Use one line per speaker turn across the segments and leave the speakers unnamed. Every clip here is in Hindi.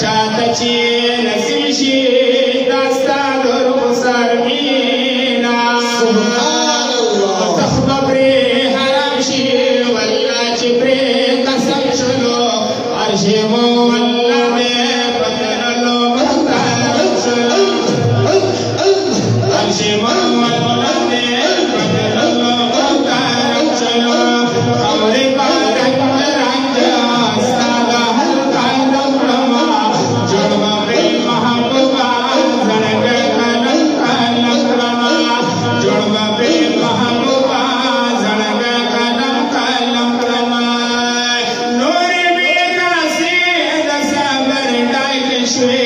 चातची नसीशी दास्ता दुर्गुसार मीना
Subhanallah.
तखबरे हरामशी वल्लाची प्रे कसम चलो अर्शे वो वल्ला दे पतरलो मुख्तार चलो अर्शे वो वल्ला दे पतरलो मुख्तार चलो अमरे पारक रांझा सादा हल्का लम्रमा जोड़वा प्रेम महबूबा धड़क कलंक लम्रमा जोड़वा प्रेम महबूबा धड़क कलंक लम्रमा नूर में कासे दसाबर डाकिशवे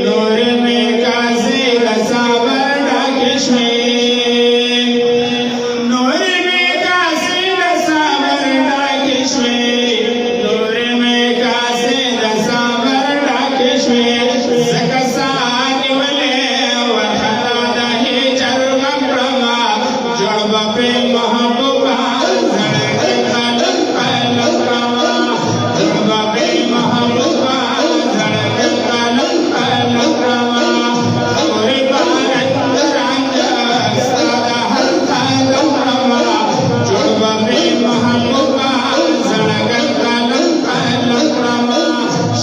नूर में कासे दसाबर डाकिशवे नूर में कासे दसाबर डाकिशवे नूर में कासे दसाबर डाकिशवे सकसानी वले वखता दही चर्म प्रमा जोड़वा प्रेम महबूबा धड़क कलंक लम्रमा जोड़वा प्रेम महबूबा धड़क कलंक लम्रमा अमरे पारक रांझा सादा हल्का लम्रमा जोड़वा प्रेम महबूबा धड़क कलंक लम्रमा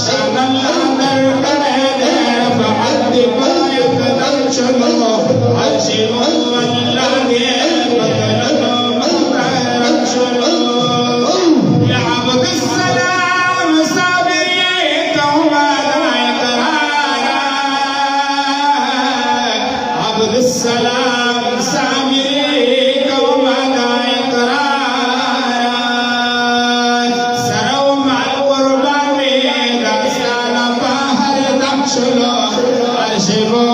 शानल्ला दर करे दे बअद पायक दम चलो अर्शी वल्ला दे बदलो मुख्तार चलो या अब्द सलाम साबिर कौमा इकरारा अब्द सलाम साबिर कौमा इकरारा सरव माल कुर्बान में दास्तान बाहर दम चलो अर्श वो